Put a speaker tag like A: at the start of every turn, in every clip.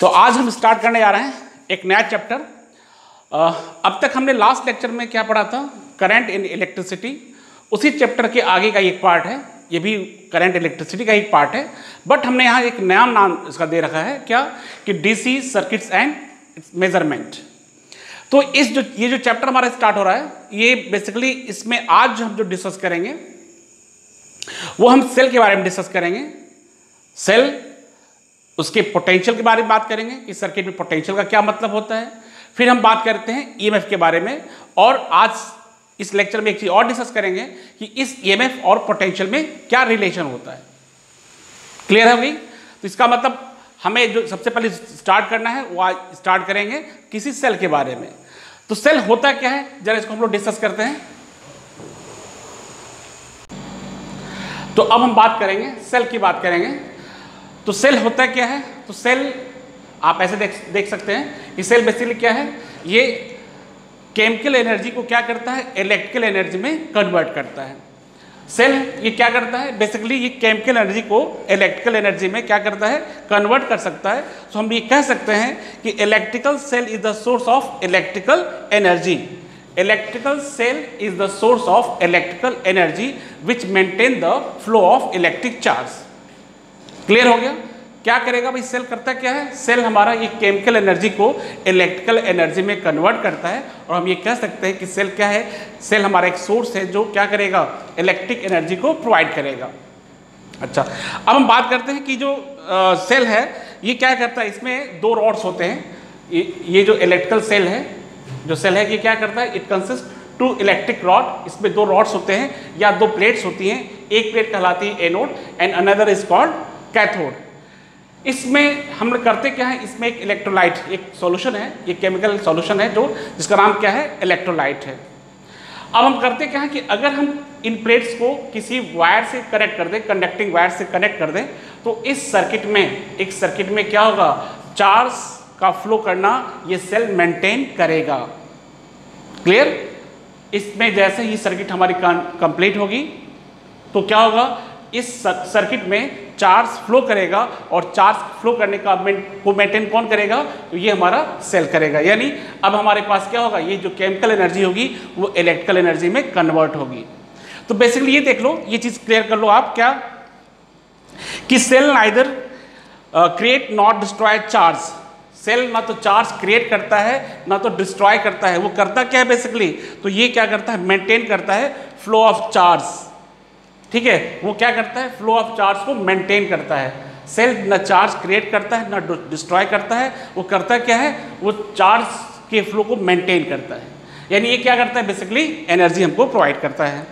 A: तो आज हम स्टार्ट करने जा रहे हैं एक नया चैप्टर। अब तक हमने लास्ट लेक्चर में क्या पढ़ा था, करंट इन इलेक्ट्रिसिटी। उसी चैप्टर के आगे का एक पार्ट है, ये भी करंट इलेक्ट्रिसिटी का एक पार्ट है, बट हमने यहाँ एक नया नाम इसका दे रखा है, क्या कि डीसी सर्किट्स एंड मेजरमेंट। तो ये जो चैप्टर हमारा स्टार्ट हो रहा है, ये बेसिकली इसमें आज हम जो डिस्कस करेंगे वो हम सेल के बारे में डिस्कस करेंगे। सेल, उसके पोटेंशियल के बारे में बात करेंगे कि सर्किट में पोटेंशियल का क्या मतलब होता है। फिर हम बात करते हैं ईएमएफ के बारे में, और आज इस लेक्चर में एक चीज और डिस्कस करेंगे कि इस ईएमएफ और पोटेंशियल में क्या रिलेशन होता है। क्लियर है भाई? तो इसका मतलब हमें जो सबसे पहले स्टार्ट करना है वो आज स्टार्ट करेंगे किसी सेल के बारे में। तो सेल होता क्या है, जरा इसको हम लोग डिस्कस करते हैं। तो अब हम बात करेंगे सेल की बात करेंगे। तो सेल होता क्या है? तो सेल आप ऐसे देख सकते हैं कि सेल बेसिकली क्या है, ये केमिकल एनर्जी को क्या करता है, इलेक्ट्रिकल एनर्जी में कन्वर्ट करता है। सेल ये क्या करता है, बेसिकली ये केमिकल एनर्जी को इलेक्ट्रिकल एनर्जी में क्या करता है, कन्वर्ट कर सकता है। तो हम ये कह सकते हैं कि electrical cell is the source of electrical energy. Electrical cell is the source of electrical energy which maintain the flow of electric charge. Clear हो गया? क्या करेगा भाई, सेल करता क्या है, सेल हमारा ये केमिकल एनर्जी को इलेक्ट्रिकल एनर्जी में कन्वर्ट करता है। और हम ये कह सकते हैं कि सेल क्या है, सेल हमारा एक सोर्स है जो क्या करेगा, इलेक्ट्रिक एनर्जी को प्रोवाइड करेगा। अच्छा, अब हम बात करते हैं कि जो सेल है ये क्या करता है, इसमें दो रॉड्स होते हैं। ये जो इलेक्ट्रिकल सेल है, जो सेल है ये क्या करता है, it consist to electric rod. इसमें दो रॉड्स होते हैं या दो प्लेट्स होती हैं। एक प्लेट कहलाती है anode and another is called cathode. इसमें हम लोग करते क्या है, इसमें एक इलेक्ट्रोलाइट, एक सॉल्यूशन है, ये केमिकल सॉल्यूशन है जो जिसका नाम क्या है, इलेक्ट्रोलाइट है। अब हम करते क्या है कि अगर हम इन प्लेट्स को किसी वायर से कनेक्ट कर दें, कंडक्टिंग वायर से कनेक्ट कर दें, तो इस सर्किट में क्या होगा, चार्ज का फ्लो करना ये सेल मेंटेन करेगा। क्लियर? इसमें जैसे ही सर्किट हमारी कंप्लीट होगी तो क्या होगा, इस सर्किट में चार्ज फ्लो करेगा, और चार्ज फ्लो करने का को मेंटेन कौन करेगा, तो ये हमारा सेल करेगा। यानी अब हमारे पास क्या होगा, ये जो केमिकल एनर्जी होगी वो इलेक्ट्रिकल एनर्जी में कन्वर्ट होगी। तो बेसिकली ये देख लो, ये चीज क्लियर कर लो आप, क्या कि cell neither create not destroy charge. Cell ना तो चार्ज क्रिएट करता है ना तो डिस्ट्रॉय करता है। वो करता क्या है बेसिकली, तो ये क्या करता है, मेंटेन करता है फ्लो ऑफ चार्ज। ठीक है, वो क्या करता है, फ्लो ऑफ चार्ज को मेंटेन करता है। सेल न चार्ज क्रिएट करता है न डिस्ट्रॉय करता है, वो करता क्या है, वो चार्ज के फ्लो को मेंटेन करता है। यानी ये क्या करता है, बेसिकली एनर्जी हमको प्रोवाइड करता है।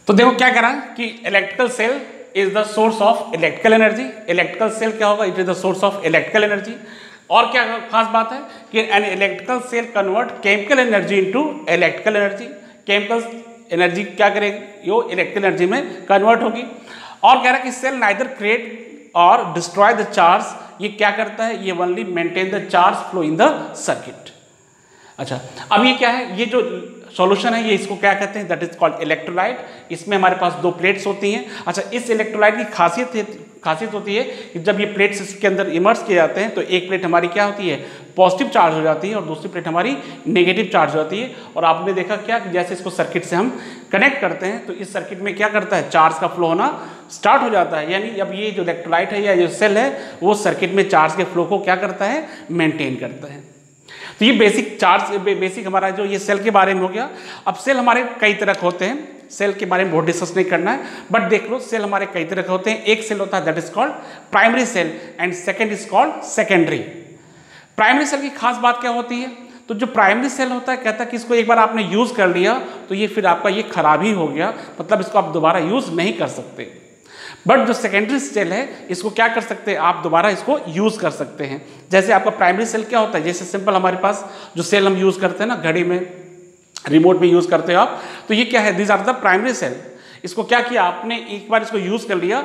A: तो देखो क्या करा कि electrical cell is the source of electrical energy. Electrical cell क्या होगा, it is the source of electrical energy. और क्या खास बात है कि an electrical cell convert chemical energy into electrical energy. Chemical energy क्या करेगी, यो इलेक्ट्रिकल एनर्जी में कन्वर्ट होगी। और कह रहा है कि सेल नाइदर क्रिएट और डिस्ट्रॉय द चार्ज। ये क्या करता है, ये only maintain the charge flow in the circuit. अच्छा, अब ये क्या है, ये जो सॉल्यूशन है ये इसको क्या कहते हैं, दैट इज कॉल्ड इलेक्ट्रोलाइट। इसमें हमारे पास दो प्लेट्स होती हैं। अच्छा, इस इलेक्ट्रोलाइट की खासियत होती है कि जब ये प्लेट्स इसके अंदर इमर्स किए जाते हैं तो एक प्लेट हमारी क्या होती है, पॉजिटिव चार्ज हो जाती है, और दूसरी प्लेट हमारी नेगेटिव चार्ज हो जाती है। और आपने देखा क्या कि जैसे इसको सर्किट से हम कनेक्ट करते हैं तो इस सर्किट में क्या करता है, चार्ज का फ्लो होना स्टार्ट हो जाता है। यानी अब ये जो इलेक्ट्रोलाइट है या जो सेल है वो सर्किट में चार्ज के फ्लो को क्या करता है, मेंटेन करता है। तो ये बेसिक हमारा जो ये सेल के बारे में हो गया। अब सेल हमारे कई तरह के होते हैं, सेल के बारे में बहुत डिस्कस नहीं करना है, बट देख लो सेल हमारे कई तरह के होते हैं। एक सेल होता है that is called primary cell and second is called secondary. Primary cell की खास बात क्या होती है, तो जो प्राइमरी सेल होता है कहता है कि इसको एक बार आपने यूज कर लिया तो ये फिर आपका ये खराब ही हो गया, मतलब इसको आप दोबारा यूज नहीं कर सकते। बट जो सेकेंडरी सेल है इसको क्या कर सकते हैं, आप दोबारा इसको यूज कर सकते हैं। जैसे आपका प्राइमरी सेल क्या होता है, जैसे सिंपल हमारे पास जो सेल हम यूज करते हैं ना, घड़ी में, रिमोट में यूज करते हो आप, तो ये क्या है, this are the primary cell. इसको क्या किया आपने, एक बार इसको यूज कर लिया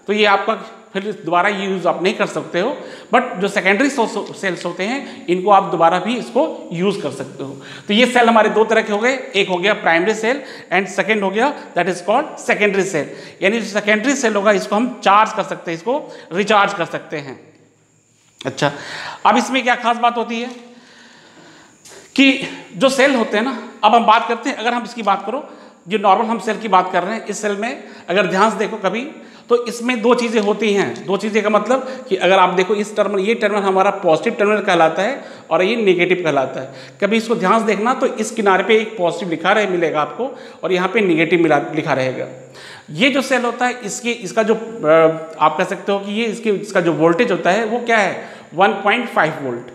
A: तो ये आपका फिर दोबारा ये यूज़ आप नहीं कर सकते हो, बट जो सेकेंडरी सेल्स होते हैं इनको आप दोबारा भी इसको यूज़ कर सकते हो। तो ये सेल हमारे दो तरह के हो गए, एक हो गया प्राइमरी सेल एंड सेकेंड हो गया that is called secondary cell. यानी सेकेंडरी सेल होगा इसको हम चार्ज कर सकते हैं, इसको रिचार्ज कर सकते हैं। अच्छा, अब इसमें क्या खास बात होती है कि जो सेल होते हैं ना, अब हम बात करते हैं, अगर हम इसकी बात करो, जो नॉर्मल हम सेल की बात कर रहे हैं, इस सेल में अगर ध्यान से देखो कभी, तो इसमें दो चीज़ें होती हैं। दो चीज़ें का मतलब कि अगर आप देखो इस टर्मिनल, ये टर्मिनल हमारा पॉजिटिव टर्मिनल कहलाता है और ये नेगेटिव कहलाता है। कभी इसको ध्यान से देखना तो इस किनारे पे एक पॉजिटिव लिखा रहे मिलेगा आपको और यहाँ पे नेगेटिव लिखा रहेगा। ये जो सेल होता है इसका जो आप कह सकते हो कि ये इसका जो वोल्टेज होता है वो क्या है, 1.5 वोल्ट,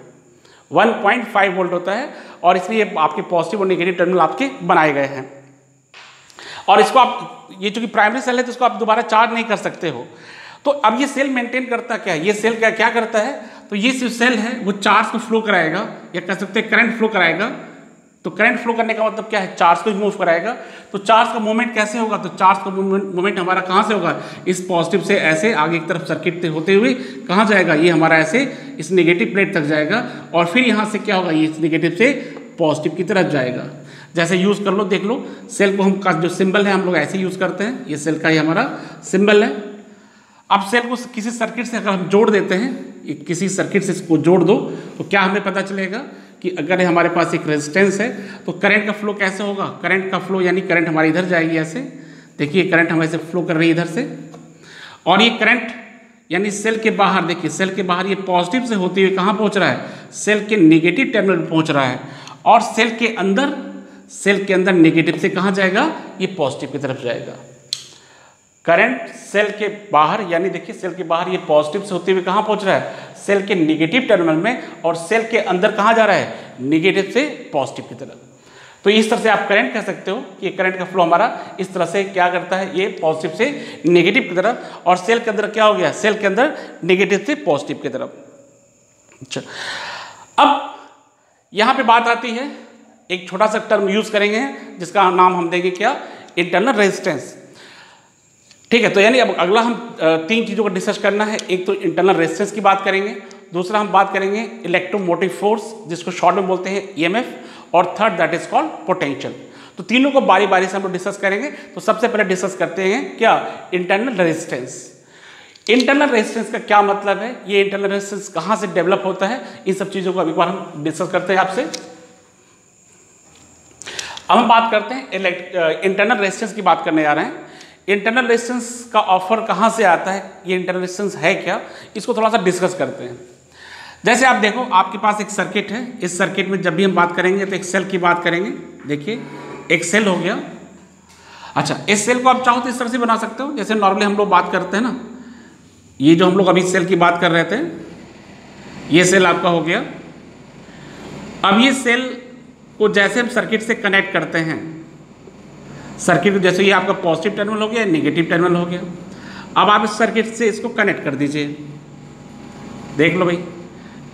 A: 1.5 वोल्ट होता है और इसलिए आपके पॉजिटिव और नेगेटिव टर्मिनल आपके बनाए गए हैं। और इसको आप, ये चूंकि प्राइमरी सेल है तो इसको आप दोबारा चार्ज नहीं कर सकते हो। तो अब ये सेल मेंटेन करता क्या है, ये सेल क्या करता है, तो ये जो सेल है वो चार्ज को फ्लो कराएगा या कह सकते हैं करंट फ्लो कराएगा। तो करंट फ्लो करने का मतलब क्या है, चार्ज को मूव कराएगा। तो चार्ज का मूवमेंट कैसे होगा, तो चार्ज का मूवमेंट हमारा कहाँ से होगा, इस पॉजिटिव से ऐसे आगे की तरफ सर्किट होते हुए कहाँ जाएगा, ये हमारा ऐसे इस नेगेटिव प्लेट तक जाएगा और फिर यहाँ से क्या होगा, ये इस नेगेटिव से पॉजिटिव की तरफ जाएगा। जैसे यूज़ कर लो, देख लो सेल को हम का जो सिंबल है हम लोग ऐसे यूज़ करते हैं, ये सेल का ही हमारा सिंबल है। अब सेल को किसी सर्किट से अगर हम जोड़ देते हैं, किसी सर्किट से इसको जोड़ दो तो क्या हमें पता चलेगा कि अगर हमारे पास एक रेजिस्टेंस है तो करंट का फ्लो कैसे होगा, करंट का फ्लो यानी करंट हमारी इधर जाएगी ऐसे, देखिए करंट हमारे से फ्लो कर रही है इधर से, और ये करंट यानी सेल के बाहर, देखिए सेल के बाहर ये पॉजिटिव से होते हुए कहाँ पहुँच रहा है, सेल के नेगेटिव टर्मिनल पर पहुँच रहा है, और सेल के अंदर नेगेटिव से कहाँ जाएगा, ये पॉजिटिव की तरफ जाएगा। करंट सेल के बाहर यानी देखिए सेल के बाहर ये पॉजिटिव से होते हुए कहाँ पहुँच रहा है, सेल के नेगेटिव टर्मिनल में, और सेल के अंदर कहाँ जा रहा है, नेगेटिव से पॉजिटिव की तरफ। तो इस तरह से आप करंट कह सकते हो कि करंट का फ्लो हमारा इस तरह से क्या करता है, ये पॉजिटिव से नेगेटिव की तरफ, और सेल के अंदर क्या हो गया, सेल के अंदर नेगेटिव से पॉजिटिव की तरफ। अच्छा, अब यहाँ पे बात आती है, एक छोटा सा टर्म यूज करेंगे जिसका नाम हम देंगे क्या, इंटरनल रेजिस्टेंस। ठीक है, तो यानी अब अगला हम तीन चीज़ों को डिस्कस करना है। एक तो इंटरनल रेजिस्टेंस की बात करेंगे, दूसरा हम बात करेंगे इलेक्ट्रोमोटिव फोर्स जिसको शॉर्ट में बोलते हैं ईएमएफ, और third that is called potential. तो तीनों को बारी बारी से हम लोग डिस्कस करेंगे। तो सबसे पहले डिस्कस करते हैं क्या, इंटरनल रेजिस्टेंस। इंटरनल रेजिस्टेंस का क्या मतलब है, ये इंटरनल रेजिस्टेंस कहाँ से डेवलप होता है, इन सब चीज़ों को एक बार हम डिस्कस करते हैं आपसे। अब हम बात करते हैं इंटरनल रेजिस्टेंस की बात करने जा रहे हैं। इंटरनल रेजिस्टेंस का ऑफर कहाँ से आता है, ये इंटरनल रेजिस्टेंस है क्या, इसको थोड़ा सा डिस्कस करते हैं। जैसे आप देखो आपके पास एक सर्किट है, इस सर्किट में जब भी हम बात करेंगे तो एक सेल की बात करेंगे। देखिए एक सेल हो गया। अच्छा, इस सेल को आप चाहो तो इस तरह से बना सकते हो जैसे नॉर्मली हम लोग बात करते हैं ना, ये जो हम लोग अभी सेल की बात कर रहे थे, ये सेल आपका हो गया। अब ये सेल को जैसे हम सर्किट से कनेक्ट करते हैं, सर्किट को जैसे ये आपका पॉजिटिव टर्मिनल हो गया, नेगेटिव टर्मिनल हो गया। अब आप इस सर्किट से इसको कनेक्ट कर दीजिए। देख लो भाई,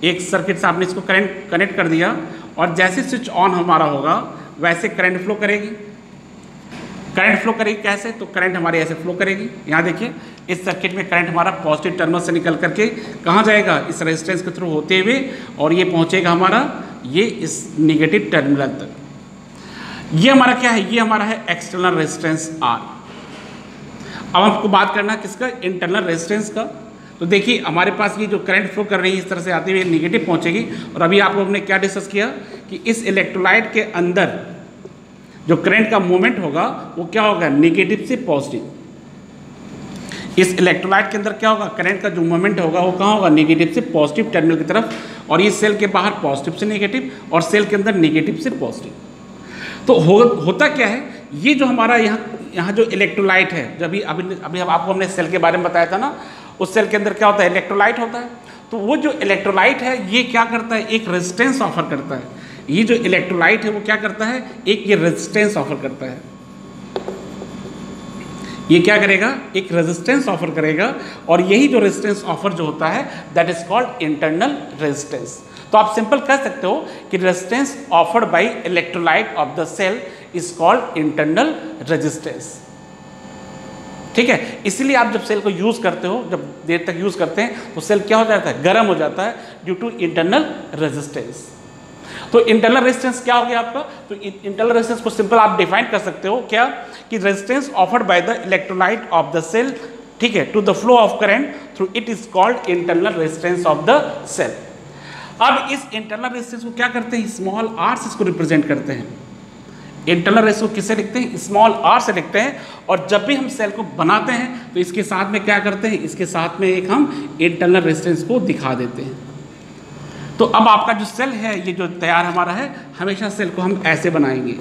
A: एक सर्किट से आपने इसको कनेक्ट कर दिया और जैसे स्विच ऑन हमारा होगा वैसे करंट फ्लो करेगी। करंट फ्लो करेगी कैसे, तो करंट हमारे ऐसे फ्लो करेगी। यहाँ देखिए इस सर्किट में करंट हमारा पॉजिटिव टर्मिनल से निकल करके कहाँ जाएगा, इस रेजिस्टेंस के थ्रू होते हुए, और ये पहुँचेगा हमारा ये इस नेगेटिव टर्मिनल तक। ये हमारा क्या है, ये हमारा है एक्सटर्नल रेजिस्टेंस R। अब हमको बात करना है किसका, इंटरनल रेजिस्टेंस का। तो देखिए हमारे पास ये जो करंट फ्लो कर रही है इस तरह से आती हुई नेगेटिव पहुंचेगी, और अभी आप लोगों ने क्या डिस्कस किया कि इस इलेक्ट्रोलाइट के अंदर जो करंट का मूवमेंट होगा वो क्या होगा, नेगेटिव से पॉजिटिव। इस इलेक्ट्रोलाइट के अंदर क्या होगा, करंट का जो मूवमेंट होगा वो कहाँ होगा, नेगेटिव से पॉजिटिव टर्मिनल की तरफ, और ये सेल के बाहर पॉजिटिव से नेगेटिव और सेल के अंदर नेगेटिव से पॉजिटिव। तो होता क्या है, ये जो हमारा यहाँ जो इलेक्ट्रोलाइट है, जब अभी आपको हमने सेल के बारे में बताया था ना, उस सेल के अंदर क्या होता है, इलेक्ट्रोलाइट होता है। तो वो जो इलेक्ट्रोलाइट है ये क्या करता है, एक रेजिस्टेंस ऑफर करता है। ये जो इलेक्ट्रोलाइट है वो क्या करता है, एक ये रेजिस्टेंस ऑफर करता है। ये क्या करेगा, एक रेजिस्टेंस ऑफर करेगा, और यही जो रेजिस्टेंस ऑफर जो होता है that is called internal resistance. तो आप सिंपल कह सकते हो कि resistance offered by electrolyte of the cell is called internal resistance. ठीक है, इसीलिए आप जब सेल को यूज़ करते हो, जब देर तक यूज़ करते हैं तो सेल क्या हो जाता है, गर्म हो जाता है ड्यू टू इंटरनल रेजिस्टेंस। तो इंटरनल रेजिस्टेंस क्या हो गया आपका, तो इंटरनल रेजिस्टेंस को सिंपल आप डिफाइन कर सकते हो क्या, कि resistance offered by the electrolyte of the cell, ठीक है, to the flow of current through it is called internal resistance of the cell. अब इस इंटरनल रेजिस्टेंस को क्या करते हैं, स्मॉल आर से इसको रिप्रेजेंट करते हैं। इंटरनल रेजिस्टेंस को किससे लिखते हैं, स्मॉल आर से लिखते हैं। और जब भी हम सेल को बनाते हैं तो इसके साथ में क्या करते हैं, इसके साथ में एक हम इंटरनल रेजिस्टेंस को दिखा देते हैं। तो अब आपका जो सेल है, ये जो तैयार हमारा है, हमेशा सेल को हम ऐसे बनाएंगे,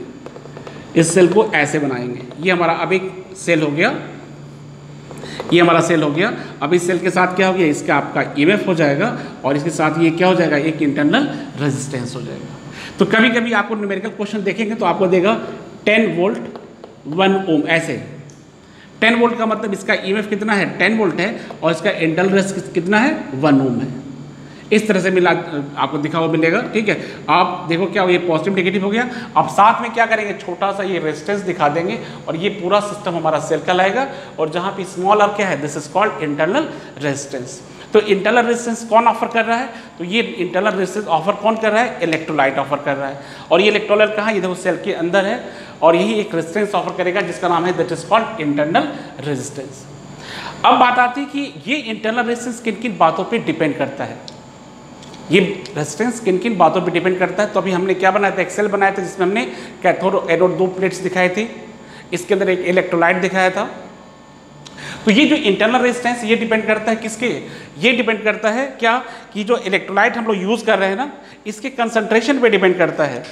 A: इस सेल को ऐसे बनाएंगे। ये हमारा अब एक सेल हो गया, ये हमारा सेल हो गया। अब इस सेल के साथ क्या हो गया, इसका आपका ईएमएफ हो जाएगा और इसके साथ ये क्या हो जाएगा, एक इंटरनल रेजिस्टेंस हो जाएगा। तो कभी कभी आपको न्यूमेरिकल क्वेश्चन देखेंगे तो आपको देगा 10 वोल्ट 1 ओम, ऐसे 10 वोल्ट का मतलब इसका ईएमएफ कितना है, 10 वोल्ट है, और इसका इंटरनल रेजिस्टेंस कितना है, 1 ओम है। इस तरह से मिला आपको दिखा हुआ मिलेगा। ठीक है, आप देखो क्या ये पॉजिटिव नेगेटिव हो गया। अब साथ में क्या करेंगे, छोटा सा ये रेजिस्टेंस दिखा देंगे और ये पूरा सिस्टम हमारा सेल का लाएगा। और जहाँ पे स्मॉल आर क्या है, this is called internal resistance. तो इंटरनल रेजिस्टेंस कौन ऑफर कर रहा है, तो ये इंटरनल रेजिस्टेंस ऑफर कौन कर रहा है, इलेक्ट्रोलाइट ऑफर कर रहा है। और ये इलेक्ट्रोलाइट कहाँ, ये देखो सेल के अंदर है, और यही एक रेजिस्टेंस ऑफर करेगा जिसका नाम है that is called internal resistance. अब बात आती है कि ये इंटरनल रेजिस्टेंस किन किन बातों पर डिपेंड करता है, ये रेजिस्टेंस किन किन बातों पे डिपेंड करता है। तो अभी हमने क्या बनाया था, एक सेल बनाया था जिसमें हमने कैथोड और एनोड 2 प्लेट्स दिखाई थी, इसके अंदर एक इलेक्ट्रोलाइट दिखाया था। तो ये जो इंटरनल रेजिस्टेंस ये डिपेंड करता है किसके, ये डिपेंड करता है क्या, कि जो इलेक्ट्रोलाइट हम लोग यूज़ कर रहे हैं ना, इसके कंसंट्रेशन पे डिपेंड करता है।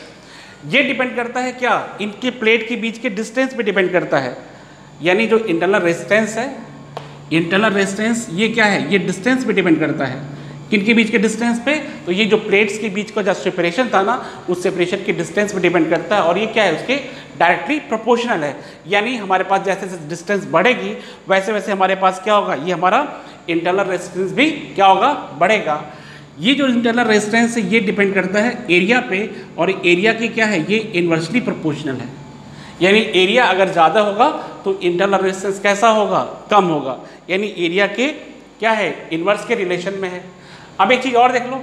A: ये डिपेंड करता है क्या, इनके प्लेट के बीच के डिस्टेंस पे डिपेंड करता है। यानी जो इंटरनल रेजिस्टेंस है, इंटरनल रेजिस्टेंस ये क्या है, ये डिस्टेंस पे डिपेंड करता है। किनके बीच के डिस्टेंस पे, तो ये जो प्लेट्स के बीच का जो सेपरेशन था ना, उस सेपरेशन के डिस्टेंस पे डिपेंड करता है। और ये क्या है, उसके डायरेक्टली प्रोपोर्शनल है। यानी हमारे पास जैसे जैसे डिस्टेंस बढ़ेगी वैसे वैसे हमारे पास क्या होगा, ये हमारा इंटरनल रेजिस्टेंस भी क्या होगा, बढ़ेगा। ये जो इंटरनल रेजिस्टेंस है ये डिपेंड करता है एरिया पे, और एरिया की क्या है, ये इन्वर्सली प्रोपोर्शनल है। यानी एरिया अगर ज़्यादा होगा तो इंटरनल रेजिस्टेंस कैसा होगा, कम होगा। यानी एरिया के क्या है, इन्वर्स के रिलेशन में है। अब एक चीज़ और देख लो,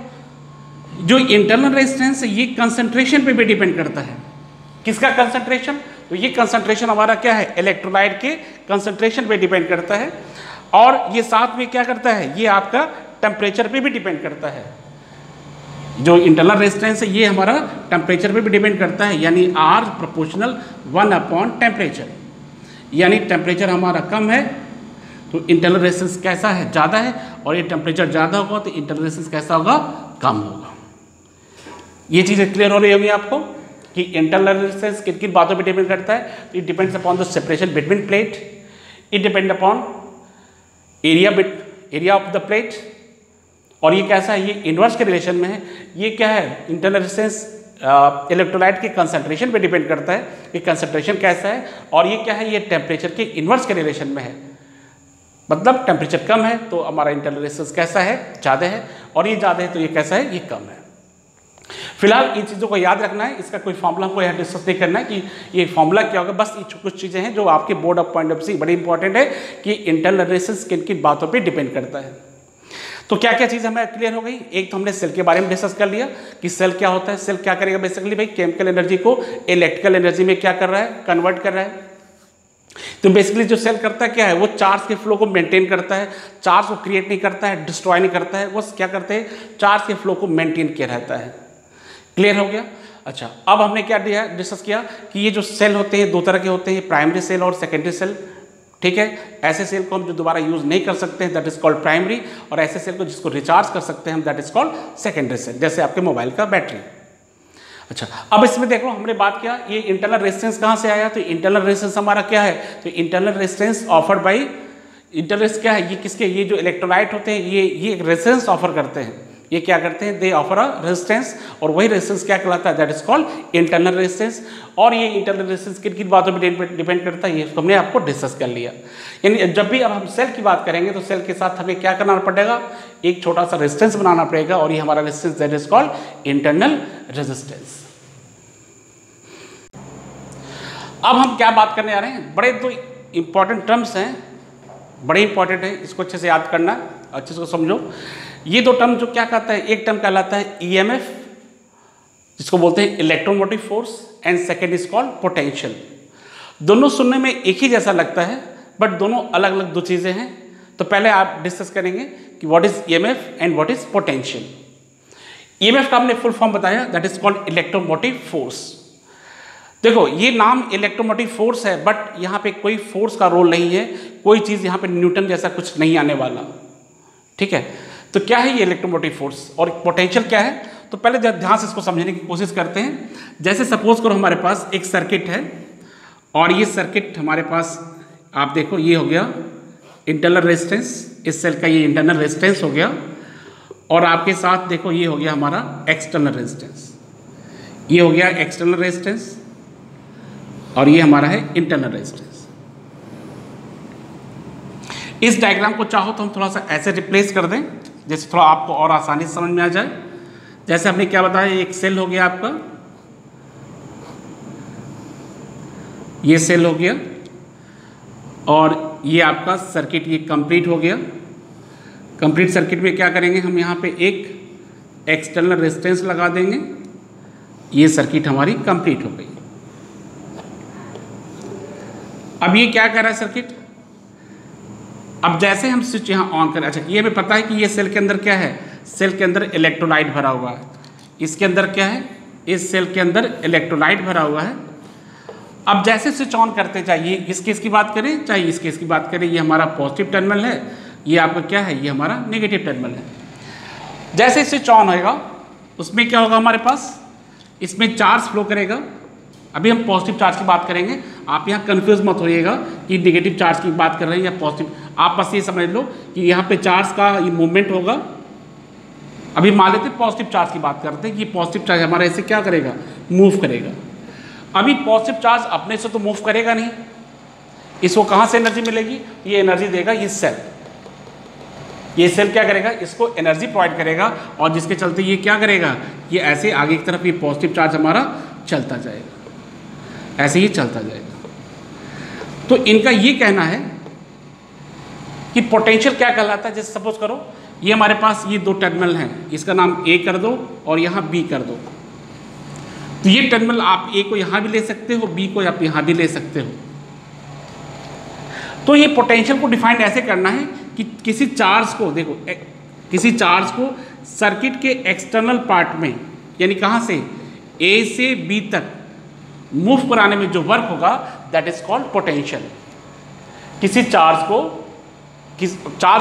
A: जो इंटरनल रेजिस्टेंस है ये कंसंट्रेशन पे भी डिपेंड करता है। किसका कंसंट्रेशन, तो ये कंसंट्रेशन हमारा क्या है, इलेक्ट्रोलाइट के कंसंट्रेशन पे डिपेंड करता है। और ये साथ में क्या करता है, ये आपका टेम्परेचर पे भी डिपेंड करता है। जो इंटरनल रेजिस्टेंस है ये हमारा टेम्परेचर पे भी डिपेंड करता है। यानी R प्रोपोर्शनल 1 टेम्परेचर। यानी टेम्परेचर हमारा कम है तो इंटरनल रेजिस्टेंस कैसा है, ज़्यादा है, और ये टेम्परेचर ज़्यादा होगा तो इंटरनल रेजिस्टेंस कैसा होगा, कम होगा। ये चीज़ें क्लियर हो रही होगी आपको कि इंटरनल रेजिस्टेंस किन किन बातों पे डिपेंड करता है। तो it depends upon the separation between plate, it depend upon area of the plate, और ये कैसा है, ये इन्वर्स के रिलेशन में है। ये क्या है, इंटरनल रेजिस्टेंस इलेक्ट्रोलाइट के कंसंट्रेशन पे डिपेंड करता है कि कंसंट्रेशन कैसा है, और ये क्या है, ये टेम्परेचर के इन्वर्स के रिलेशन में है। मतलब टेम्परेचर कम है तो हमारा इंटरनल रेजिस्टेंस कैसा है, ज़्यादा है, और ये ज़्यादा है तो ये कैसा है, ये कम है। फिलहाल इन चीज़ों को याद रखना है, इसका कोई फॉर्मूला हमको यहाँ डिस्कस नहीं करना है कि ये फॉर्मूला क्या होगा। बस ये कुछ चीज़ें हैं जो आपके board of point of view बड़ी इंपॉर्टेंट है कि इंटरनल रेजिस्टेंस किन किन बातों पर डिपेंड करता है। तो क्या क्या चीज़ हमें क्लियर हो गई। एक तो हमने सेल के बारे में डिस्कस कर लिया कि सेल क्या होता है, सेल क्या करेगा, बेसिकली भाई केमिकल एनर्जी को इलेक्ट्रिकल एनर्जी में क्या कर रहा है, कन्वर्ट कर रहा है। तो बेसिकली जो सेल करता है क्या है, वो चार्ज के फ्लो को मेंटेन करता है, चार्ज को क्रिएट नहीं करता है, डिस्ट्रॉय नहीं करता है, वो क्या करते हैं, चार्ज के फ्लो को मेंटेन किया रहता है। क्लियर हो गया। अच्छा, अब हमने क्या डिस्कस किया कि ये जो सेल होते हैं 2 तरह के होते हैं, प्राइमरी सेल और सेकेंडरी सेल। ठीक है, ऐसे सेल को हम जो दोबारा यूज नहीं कर सकते हैं दैट इज कॉल्ड प्राइमरी, और ऐसे सेल को जिसको रिचार्ज कर सकते हैं हम that is called secondary cell, जैसे आपके मोबाइल का बैटरी। अच्छा, अब इसमें देखो हमने बात किया ये इंटरनल रेजिस्टेंस कहाँ से आया, तो इंटरनल रेजिस्टेंस हमारा क्या है, तो internal resistance offered bye, internal resistance क्या है, ये किसके, ये जो इलेक्ट्रोलाइट होते हैं ये एक रेजिस्टेंस ऑफर करते हैं। ये क्या करते हैं, दे ऑफर अ रेजिस्टेंस, और वही रेजिस्टेंस क्या कहलाता है, that is called internal resistance. और ये इंटरनल रेजिस्टेंस किन किन बातों पर डिपेंड करता है, ये हमने आपको डिस्कस कर लिया। यानी जब भी अब हम सेल की बात करेंगे तो सेल के साथ हमें क्या करना पड़ेगा, एक छोटा सा रेजिस्टेंस बनाना पड़ेगा, और ये हमारा resistance that is called internal resistance. अब हम क्या बात करने आ रहे हैं, बड़े 2 इंपॉर्टेंट टर्म्स हैं बड़े इंपॉर्टेंट है, इसको अच्छे से याद करना, अच्छे से समझो। ये दो टर्म जो क्या कहता है, एक टर्म कहलाता है ईएमएफ जिसको बोलते हैं electromotive force, and second is called potential. दोनों सुनने में एक ही जैसा लगता है बट दोनों अलग अलग दो चीज़ें हैं। तो पहले आप डिस्कस करेंगे कि what is EMF and what is potential. EMF का हमने फुल फॉर्म बताया, that is called electromotive force. देखो ये नाम इलेक्ट्रोमोटिव फोर्स है बट यहाँ पे कोई फोर्स का रोल नहीं है, कोई चीज़ यहाँ पे न्यूटन जैसा कुछ नहीं आने वाला, ठीक है। तो क्या है ये इलेक्ट्रोमोटिव फोर्स और पोटेंशियल क्या है, तो पहले ध्यान से इसको समझने की कोशिश करते हैं। जैसे सपोज करो हमारे पास एक सर्किट है और ये सर्किट हमारे पास आप देखो ये हो गया इंटरनल रेजिस्टेंस, इस सेल का ये इंटरनल रेजिस्टेंस हो गया, और आपके साथ देखो ये हो गया हमारा एक्सटर्नल रेजिस्टेंस, ये हो गया एक्सटर्नल रेजिस्टेंस और ये हमारा है इंटरनल रेजिस्टेंस। इस डायग्राम को चाहो तो हम थोड़ा सा ऐसे रिप्लेस कर दें जैसे थोड़ा आपको और आसानी से समझ में आ जाए। जैसे हमने क्या बताया, एक सेल हो गया आपका, ये सेल हो गया और ये आपका सर्किट ये कंप्लीट हो गया। कंप्लीट सर्किट में क्या करेंगे हम, यहाँ पे एक एक्सटर्नल रेजिस्टेंस लगा देंगे, ये सर्किट हमारी कंप्लीट हो गई। अब ये क्या कर रहा है सर्किट, अब जैसे हम स्विच यहाँ ऑन करें, अच्छा ये हमें पता है कि ये सेल के अंदर क्या है, सेल के अंदर इलेक्ट्रोलाइट भरा हुआ है। इसके अंदर क्या है, इस सेल के अंदर इलेक्ट्रोलाइट भरा हुआ है। अब जैसे स्विच ऑन करते, चाहिए इस केस की बात करें चाहे इस केस की बात करें, ये हमारा पॉजिटिव टर्मिनल है, ये आपका क्या है, ये हमारा नेगेटिव टर्मिनल है। जैसे स्विच ऑन होएगा उसमें क्या होगा हमारे पास, इसमें चार्ज फ्लो करेगा। अभी हम पॉजिटिव चार्ज की बात करेंगे, आप यहाँ कंफ्यूज मत होइएगा कि नेगेटिव चार्ज की बात कर रहे हैं या पॉजिटिव, आप बस ये समझ लो कि यहाँ पे चार्ज का ये मूवमेंट होगा। अभी मान लेते पॉजिटिव चार्ज की बात करते हैं कि पॉजिटिव चार्ज हमारा ऐसे क्या करेगा, मूव करेगा। अभी पॉजिटिव चार्ज अपने से तो मूव करेगा नहीं, इसको कहाँ से एनर्जी मिलेगी, ये एनर्जी देगा ये सेल। ये सेल क्या करेगा, इसको एनर्जी प्रोवाइड करेगा और जिसके चलते ये क्या करेगा, ये ऐसे आगे की तरफ ये पॉजिटिव चार्ज हमारा चलता जाएगा, ऐसे ही चलता जाएगा। तो इनका ये कहना है कि पोटेंशियल क्या कहलाता है। जैसे सपोज करो ये हमारे पास ये दो टर्मिनल हैं, इसका नाम ए कर दो और यहाँ बी कर दो। तो ये टर्मिनल आप ए को यहाँ भी ले सकते हो, बी को आप यहाँ भी ले सकते हो। तो ये पोटेंशियल को डिफाइन ऐसे करना है कि किसी चार्ज को, देखो किसी चार्ज को सर्किट के एक्सटर्नल पार्ट में, यानी कहाँ से, ए से बी तक मूव कराने में जो वर्क होगा दैट इज कॉल्ड पोटेंशियल। किसी चार्ज को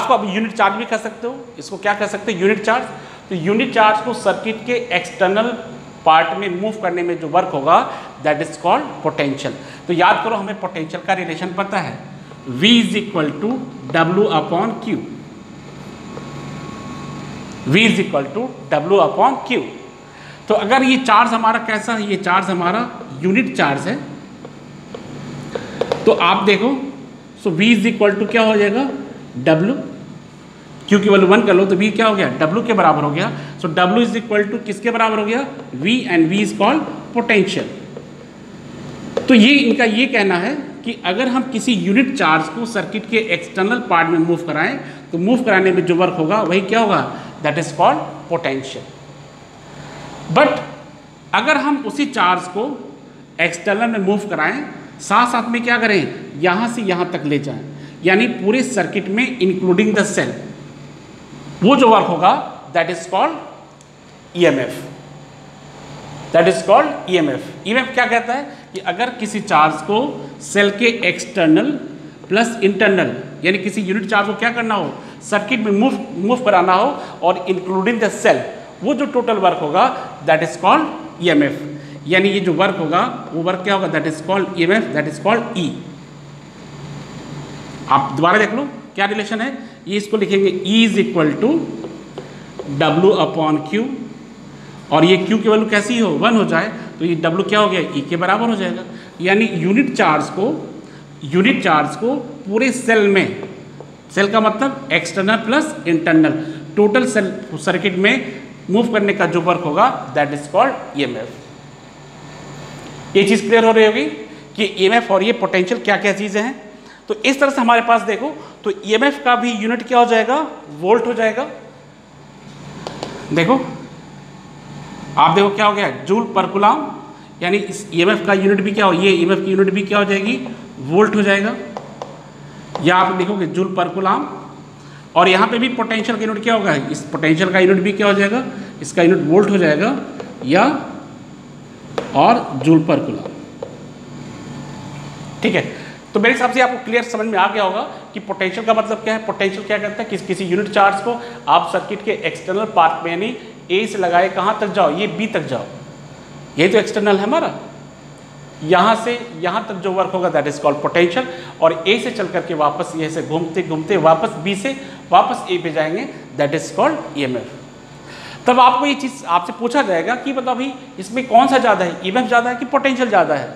A: आप यूनिट चार्ज भी कह सकते हो, इसको क्या कह सकते हैं, यूनिट चार्ज। तो यूनिट चार्ज को सर्किट के एक्सटर्नल पार्ट में मूव करने में जो वर्क होगा दैट इज कॉल्ड पोटेंशियल। तो याद करो हमें पोटेंशियल का रिलेशन पता है, V is equal to W upon Q, V is equal to W upon Q. तो अगर ये चार्ज हमारा कैसा है, ये चार्ज हमारा यूनिट चार्ज है, तो आप देखो सो V इज इक्वल टू क्या हो जाएगा, W, Q की वैल्यू 1 कर लो तो V क्या हो गया, W के बराबर हो गया। सो W इज इक्वल टू किसके बराबर हो गया, V, and V is called potential. तो ये इनका ये कहना है कि अगर हम किसी यूनिट चार्ज को सर्किट के एक्सटर्नल पार्ट में मूव कराएं तो मूव कराने में जो वर्क होगा वही क्या होगा, that is called potential. But अगर हम उसी चार्ज को एक्सटर्नल में मूव कराएं, साथ साथ में क्या करें, यहाँ से यहाँ तक ले जाएं, यानी पूरे सर्किट में इंक्लूडिंग द सेल, वो जो वर्क होगा that is called EMF, that is called EMF. EMF क्या कहता है कि अगर किसी चार्ज को सेल के एक्सटर्नल प्लस इंटरनल, यानी किसी यूनिट चार्ज को क्या करना हो, सर्किट में मूव कराना हो और इंक्लूडिंग द सेल, वो जो टोटल वर्क होगा दैट इज कॉल्ड ईएमएफ। यानी ये जो वर्क होगा वो वर्क क्या होगा, that is called EMF, that is called ई। आप दोबारा देख लो क्या रिलेशन है, ये इसको लिखेंगे E is equal to W upon Q, और ये Q की वैल्यू कैसी हो, 1 हो जाए तो ये W क्या हो गया, E के बराबर हो जाएगा। यानी यूनिट चार्ज को पूरे सेल में, सेल का मतलब external plus internal, total sale circuit में मूव करने का जो वर्क होगा दैट इज कॉल्ड ईएमएफ। ये चीज़ क्लियर हो रही होगी कि ईएमएफ और ये पोटेंशियल क्या क्या चीज़ें हैं। तो इस तरह से हमारे पास देखो तो ईएमएफ का भी यूनिट क्या हो जाएगा, वोल्ट हो जाएगा। देखो आप देखो क्या हो गया, जूल पर कूलम, यानी इस ईएमएफ का यूनिट भी क्या हो, ये ईएमएफ की यूनिट भी क्या हो जाएगी, वोल्ट हो जाएगा। या आप देखोगे जूल पर कूलम, और यहाँ पे भी पोटेंशियल का यूनिट क्या होगा, इस पोटेंशियल का यूनिट भी क्या हो जाएगा, इसका यूनिट वोल्ट हो जाएगा या और जूल पर कूलम। ठीक है, तो मेरे हिसाब से आपको क्लियर समझ में आ गया होगा कि पोटेंशियल का मतलब क्या है। पोटेंशियल क्या करता है, किसी यूनिट चार्ज को आप सर्किट के एक्सटर्नल पार्ट में यानी ए से लगाए कहाँ तक जाओ, ये बी तक जाओ, यही तो एक्सटर्नल है हमारा। यहाँ से यहाँ तक जो वर्क होगा दैट इज कॉल्ड पोटेंशियल, और ए से चल करके वापस ये से घूमते घूमते वापस बी से वापस ए पे जाएंगे, दैट इज कॉल्ड ईएमएफ। तब आपको ये चीज़ आपसे पूछा जाएगा कि मतलब अभी इसमें कौन सा ज़्यादा है, ईएमएफ ज़्यादा है कि पोटेंशियल ज़्यादा है।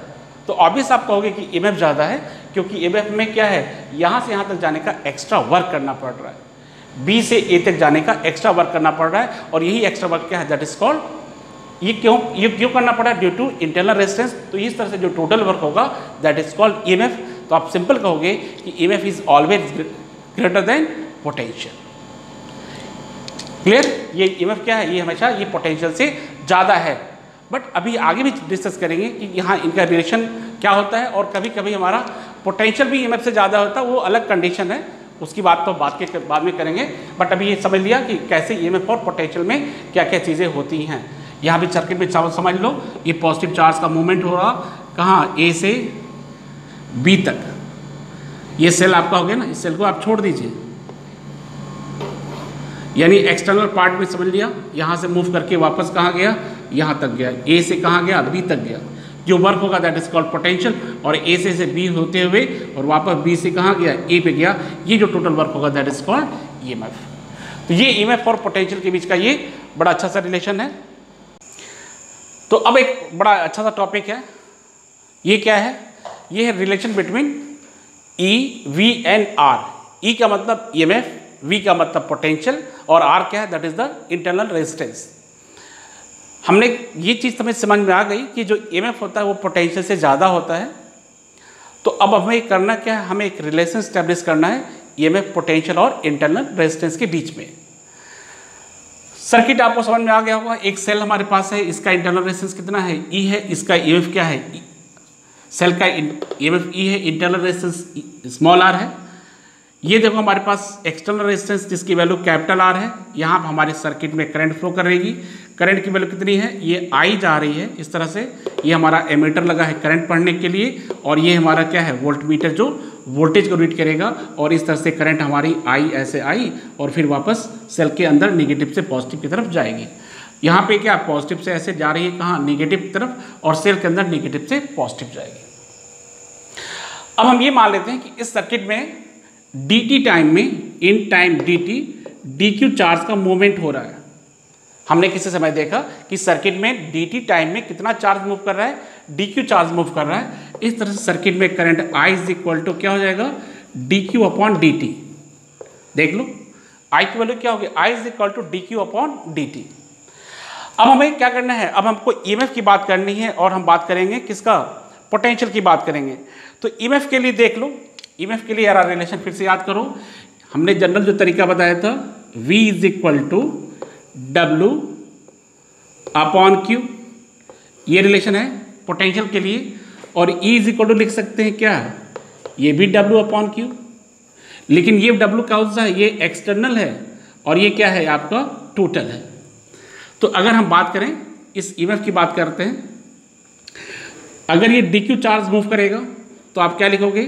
A: तो ऑब्वियस आप कहोगे कि ईएमएफ ज़्यादा है, क्योंकि ईएमएफ में क्या है, यहाँ से यहाँ तक जाने का एक्स्ट्रा वर्क करना पड़ रहा है, बी से ए तक जाने का एक्स्ट्रा वर्क करना पड़ रहा है, और यही एक्स्ट्रा वर्क क्या है, दैट इज कॉल्ड, ये क्यों करना पड़ा, ड्यू टू इंटरनल रेजिस्टेंस। तो इस तरह से जो टोटल वर्क होगा दैट इज कॉल्ड ईएमएफ। तो आप सिंपल कहोगे कि EMF is always greater than potential. Clear, ये ईएमएफ क्या है, ये हमेशा ये पोटेंशियल से ज़्यादा है। बट अभी आगे भी डिस्कस करेंगे कि यहाँ इनका रिलेशन क्या होता है, और कभी कभी हमारा पोटेंशियल भी ईएमएफ से ज़्यादा होता है, वो अलग कंडीशन है, उसकी बात तो बाद में करेंगे। बट अभी ये समझ लिया कि कैसे ईएमएफ और पोटेंशियल में क्या क्या चीज़ें होती हैं। यहाँ भी सर्किट में समझ लो, ये पॉजिटिव चार्ज का मूवमेंट हो रहा कहाँ, ए से बी तक। ये सेल आपका हो गया ना, इस सेल को आप छोड़ दीजिए, यानी एक्सटर्नल पार्ट में समझ लिया, यहाँ से मूव करके वापस कहाँ गया, यहाँ तक गया, ए से कहाँ गया, बी तक गया। जो वर्क होगा दैट इज कॉल्ड पोटेंशियल, और ए से बी होते हुए और वापस बी से कहाँ गया, ए पे गया, ये जो टोटल वर्क होगा दैट इज कॉल्ड ईएमएफ। तो ये ईएमएफ और पोटेंशियल के बीच का ये बड़ा अच्छा सा रिलेशन है। तो अब एक बड़ा अच्छा सा टॉपिक है, ये क्या है, ये है relation between E, V and R. E का मतलब ईएमएफ, वी का मतलब पोटेंशियल, और आर क्या है, that is the internal resistance. हमने ये चीज़ समझ में आ गई कि जो ईएमएफ होता है वो पोटेंशियल से ज़्यादा होता है। तो अब हमें करना क्या है, हमें एक रिलेशन स्टैब्लिश करना है ईएमएफ, पोटेंशियल और इंटरनल रेजिस्टेंस के बीच में। सर्किट आपको समझ में आ गया होगा, एक सेल हमारे पास है, इसका इंटरनल रेजिस्टेंस कितना है, ई है, इसका ईएमएफ क्या है, सेल का ईएमएफ ई है, इंटरनल रेजिस्टेंस स्मॉल आर है। ये देखो हमारे पास एक्सटर्नल रेजिस्टेंस जिसकी वैल्यू कैपिटल आर है। यहाँ हमारे सर्किट में करंट फ्लो कर रहेगी, करंट की वैल्यू कितनी है, ये आई जा रही है इस तरह से, ये हमारा एमीटर लगा है करंट पढ़ने के लिए, और ये हमारा क्या है, वोल्ट मीटर जो वोल्टेज को रीड करेगा, और इस तरह से करंट हमारी आई ऐसे आई और फिर वापस सेल के अंदर निगेटिव से पॉजिटिव की तरफ जाएगी। यहाँ पे क्या पॉजिटिव से ऐसे जा रही है कहाँ, निगेटिव की तरफ, और सेल के अंदर निगेटिव से पॉजिटिव जाएगी। अब हम ये मान लेते हैं कि इस सर्किट में dt टाइम में, in time dt dq charge का मूवमेंट हो रहा है। हमने किसी समय देखा कि सर्किट में dt टाइम में कितना चार्ज मूव कर रहा है, dq चार्ज मूव कर रहा है। इस तरह से सर्किट में current I is equal to क्या हो जाएगा, dq अपॉन dt। देख लो I की वैल्यू क्या होगी, I is equal to dq upon dt। अब हमें क्या करना है, अब हमको EMF की बात करनी है, और हम बात करेंगे किसका, पोटेंशियल की बात करेंगे। तो EMF के लिए देख लो, EMF के लिए यार रिलेशन फिर से याद करो, हमने जनरल जो तरीका बताया था, V is equal to W upon Q, ये रिलेशन है पोटेंशियल के लिए। और E इज इक्वल टू लिख सकते हैं क्या, ये भी W अपॉन Q, लेकिन ये W कौन सा है, ये एक्सटर्नल है, और ये क्या है आपका टोटल है। तो अगर हम बात करें इस EMF की बात करते हैं, अगर ये dq चार्ज मूव करेगा तो आप क्या लिखोगे,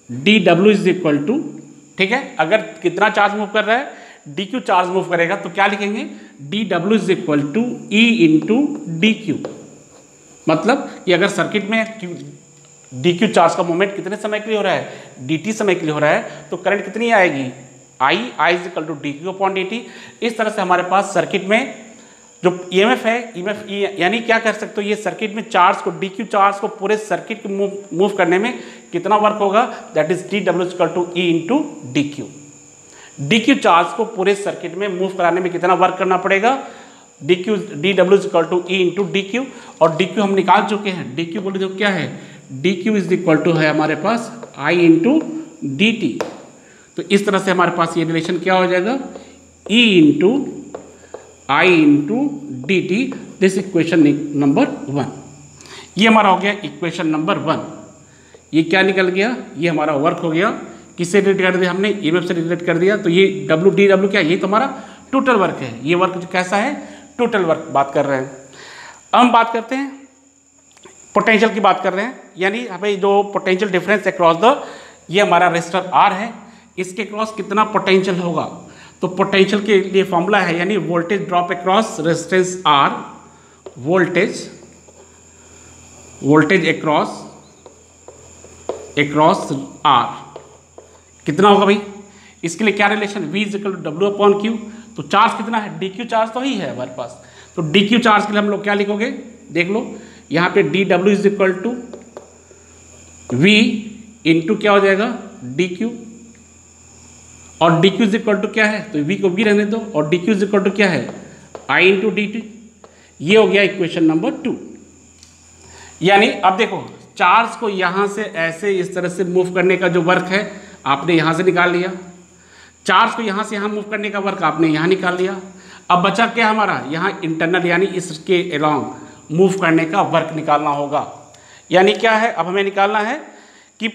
A: dw इज इक्वल टू, ठीक है, अगर कितना चार्ज मूव कर रहा है, dq चार्ज मूव करेगा तो क्या लिखेंगे, dw is equal to e into dq। मतलब कि अगर सर्किट में dq चार्ज का मूवमेंट कितने समय के लिए हो रहा है, dt समय के लिए हो रहा है, तो करंट कितनी आएगी, I is equal to dq upon dt। इस तरह से हमारे पास सर्किट में जो EMF है, EMF यानी क्या कर सकते हो, ये सर्किट में चार्ज को, dq चार्ज को पूरे सर्किट को मूव करने में कितना वर्क होगा, that is dw equal to e into dq। dq charge को पूरे सर्किट में मूव कराने में कितना वर्क करना पड़ेगा, dw equal to e into dq। और dq हम निकाल चुके हैं, dq बोले जो क्या है, d q is equal to है हमारे पास आई इंटू डी टी। तो इस तरह से हमारे पास ये रिलेशन क्या हो जाएगा, ई into I into D T. This equation number 1। ये हमारा हो गया इक्वेशन नंबर 1। ये क्या निकल गया, ये हमारा वर्क हो गया। किससे रिलेट कर दिया हमने, ईएमएफ से रिलेट कर दिया। तो ये डब्ल्यू डी डब्ल्यू क्या है, ये तो हमारा टोटल वर्क है। ये वर्क कैसा है, टोटल वर्क बात कर रहे हैं। अब हम बात करते हैं पोटेंशियल की बात कर रहे हैं, यानी हमें जो पोटेंशियल डिफरेंस अक्रॉस द, ये हमारा रेजिस्टर आर है, इसके क्रॉस कितना पोटेंशियल होगा। तो पोटेंशियल के लिए फॉर्मूला है, यानी voltage drop across resistance R, voltage across R कितना होगा भाई। इसके लिए क्या relation, V is equal to W upon Q. तो चार्ज कितना है, डी क्यू चार्ज तो ही है हमारे पास। तो डी क्यू चार्ज के लिए हम लोग क्या लिखोगे, देख लो यहाँ पे डी डब्ल्यू is equal to V into क्या हो जाएगा, डी क्यू। और d q is equal to क्या है, तो वी को वी रहने दो, और d q is equal to क्या है, आई इंटू डी टी। ये हो गया इक्वेशन नंबर 2। यानी अब देखो चार्ज को यहाँ से ऐसे इस तरह से मूव करने का जो वर्क है आपने यहाँ से निकाल लिया, चार्ज को यहाँ से यहाँ मूव करने का वर्क आपने यहाँ निकाल लिया। अब बचा क्या हमारा, यहाँ इंटरनल यानी इसके अलोंग मूव करने का वर्क निकालना होगा। यानी क्या है, अब हमें निकालना है कि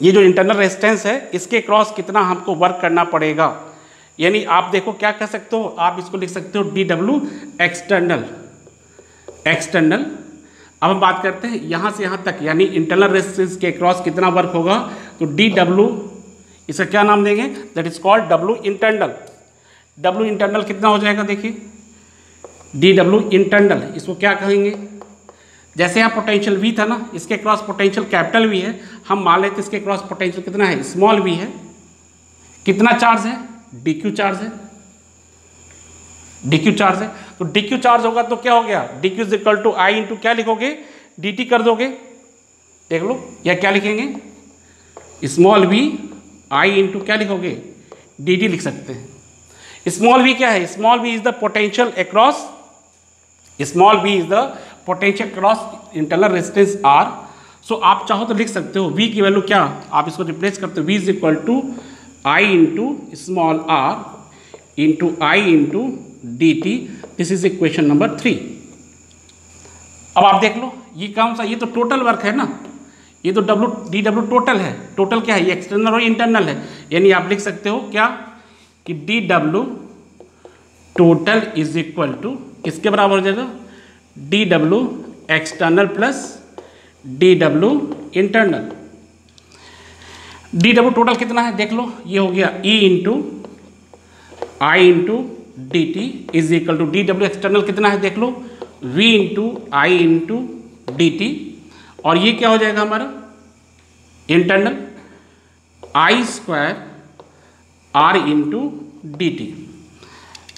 A: ये जो इंटरनल रेजिस्टेंस है इसके क्रॉस कितना हमको वर्क करना पड़ेगा। यानी आप देखो क्या कह सकते हो, आप इसको लिख सकते हो डी डब्ल्यू एक्सटर्नल। अब हम बात करते हैं यहाँ से यहाँ तक, यानी इंटरनल रेजिस्टेंस के क्रॉस कितना वर्क होगा। तो डी डब्ल्यू, इसका क्या नाम देंगे, that is called W internal. W internal कितना हो जाएगा, देखिए डी डब्ल्यू इंटरनल, इसको क्या कहेंगे, जैसे यहाँ पोटेंशियल V था ना, इसके क्रॉस पोटेंशियल कैपिटल V है, हम मान लेते इसके क्रॉस पोटेंशियल कितना है, स्मॉल v है। कितना चार्ज है, dq चार्ज है, dq चार्ज है। तो dq चार्ज होगा तो क्या हो गया, dq is equal to I into क्या लिखोगे, dt कर दोगे, देख लो, या क्या लिखेंगे, स्मॉल v आई इंटू क्या लिखोगे, dt लिख सकते हैं। स्मॉल v क्या है, small v is the potential across, small v is the potential cross internal resistance R। सो आप चाहो तो लिख सकते हो V की वैल्यू क्या, आप इसको रिप्लेस करते हो, V is equal to I into small r into I into D T. This is equation number 3। अब आप देख लो ये कौन सा, ये तो टोटल वर्क है ना, ये तो डी डब्ल्यू टोटल है। टोटल क्या है, ये एक्सटर्नल और इंटरनल है। यानी आप लिख सकते हो क्या कि d W total is equal to किसके बराबर हो जाएगा, d W external plus d W internal. D W total कितना है देख लो, ये हो गया E into I into D t is equal to d W external कितना है देख लो, V into I into D t. और ये क्या हो जाएगा हमारा internal, I square R into D t.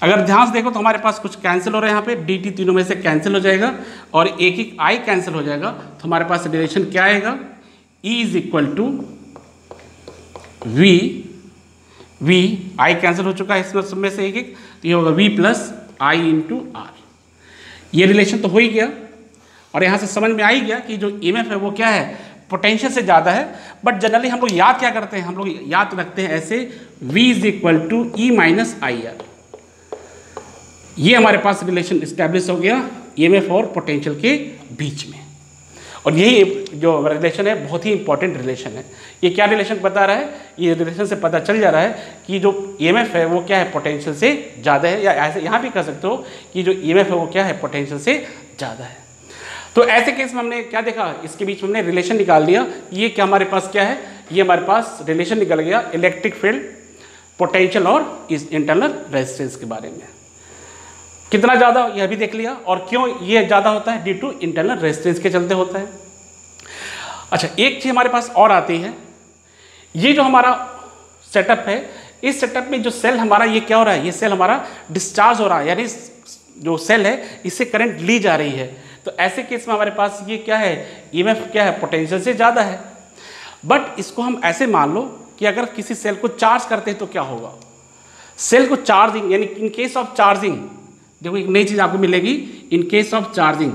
A: अगर ध्यान से देखो तो हमारे पास कुछ कैंसिल हो रहा है यहाँ पे, डी टी तीनों में से कैंसिल हो जाएगा और एक एक आई कैंसिल हो जाएगा। तो हमारे पास रिलेशन क्या आएगा, E is equal to V I cancel हो चुका है इसमें सब में से एक एक, तो ये होगा V plus I into R. ये रिलेशन तो हो ही गया और यहाँ से समझ में आ ही गया कि जो ईएमएफ है वो क्या है, पोटेंशियल से ज़्यादा है। बट जनरली हम लोग याद क्या करते हैं, हम लोग याद रखते हैं ऐसे, V is equal to E minus I R. ये हमारे पास रिलेशन इस्टेब्लिश हो गया ईएमएफ और पोटेंशियल के बीच में। और यही जो रिलेशन है बहुत ही इंपॉर्टेंट रिलेशन है। ये क्या रिलेशन बता रहा है, ये रिलेशन से पता चल जा रहा है कि जो ईएमएफ है वो क्या है, पोटेंशियल से ज़्यादा है। या ऐसे यहाँ भी कह सकते हो कि जो ईएमएफ है वो क्या है, पोटेंशियल से ज़्यादा है। तो ऐसे केस में हमने क्या देखा, इसके बीच में हमने रिलेशन निकाल दिया। ये क्या हमारे पास क्या है, ये हमारे पास रिलेशन निकल गया इलेक्ट्रिक फील्ड, पोटेंशियल और इस इंटरनल रेजिस्टेंस के बारे में। कितना ज़्यादा यह भी देख लिया, और क्यों ये ज़्यादा होता है, ड्यू टू इंटरनल रेजिस्टेंस के चलते होता है। अच्छा, एक चीज़ हमारे पास और आती है, ये जो हमारा सेटअप है, इस सेटअप में जो सेल हमारा ये क्या हो रहा है, ये सेल हमारा डिस्चार्ज हो रहा है, यानी जो सेल है इससे करंट ली जा रही है। तो ऐसे केस में हमारे पास ये क्या है, ईएमएफ क्या है, पोटेंशियल से ज़्यादा है। बट इसको हम ऐसे मान लो कि अगर किसी सेल को चार्ज करते हैं तो क्या होगा, सेल को चार्जिंग, यानी इन केस ऑफ चार्जिंग, देखो एक नई चीज़ आपको मिलेगी, in case of charging,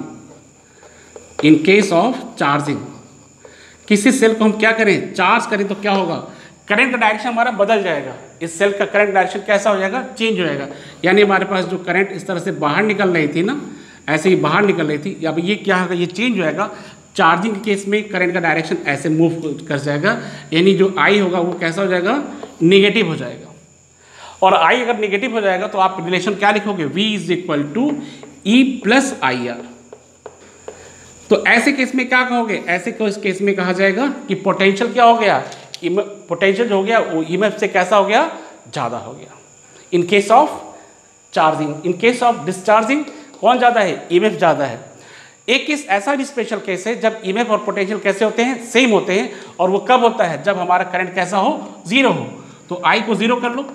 A: in case of charging, किसी सेल को हम क्या करें, चार्ज करें तो क्या होगा, करंट का डायरेक्शन हमारा बदल जाएगा, इस सेल का करंट डायरेक्शन कैसा हो जाएगा, चेंज हो जाएगा। यानी हमारे पास जो करंट इस तरह से बाहर निकल रही थी ना, ऐसे ही बाहर निकल रही थी, अब ये क्या होगा, ये चेंज हो जाएगा। चार्जिंग के केस में करंट का डायरेक्शन ऐसे मूव कर जाएगा, यानी जो आई होगा वो कैसा हो जाएगा, निगेटिव हो जाएगा। और आई अगर निगेटिव हो जाएगा तो आप रिलेशन क्या लिखोगे, V is equal to E plus I R. तो ऐसे केस में क्या कहोगे, ऐसे केस में कहा जाएगा कि पोटेंशियल क्या हो गया, पोटेंशियल जो हो गया वो ईएमएफ से कैसा हो गया, ज़्यादा हो गया। In case of charging, in case of discharging कौन ज़्यादा है, ईएमएफ ज़्यादा है। एक केस ऐसा भी स्पेशल केस है जब ईएमएफ और पोटेंशियल कैसे होते हैं, सेम होते हैं, और वो कब होता है, जब हमारा करंट कैसा हो, जीरो हो। तो आई को जीरो कर लो,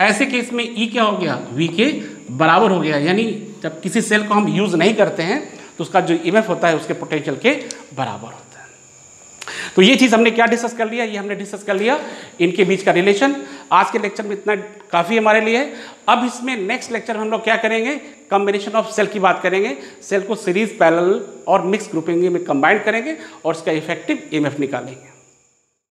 A: ऐसे केस में ई क्या हो गया, वी के बराबर हो गया। यानी जब किसी सेल को हम यूज़ नहीं करते हैं तो उसका जो ईएमएफ होता है उसके पोटेंशियल के बराबर होता है। तो ये चीज़ हमने क्या डिस्कस कर लिया, ये हमने डिस्कस कर लिया इनके बीच का रिलेशन। आज के लेक्चर में इतना काफ़ी हमारे लिए। अब इसमें नेक्स्ट लेक्चर में हम लोग क्या करेंगे, कॉम्बिनेशन ऑफ सेल की बात करेंगे। सेल को सीरीज, पैरेलल और मिक्स ग्रुपिंग में कंबाइन करेंगे और उसका इफेक्टिव ईएमएफ निकालेंगे।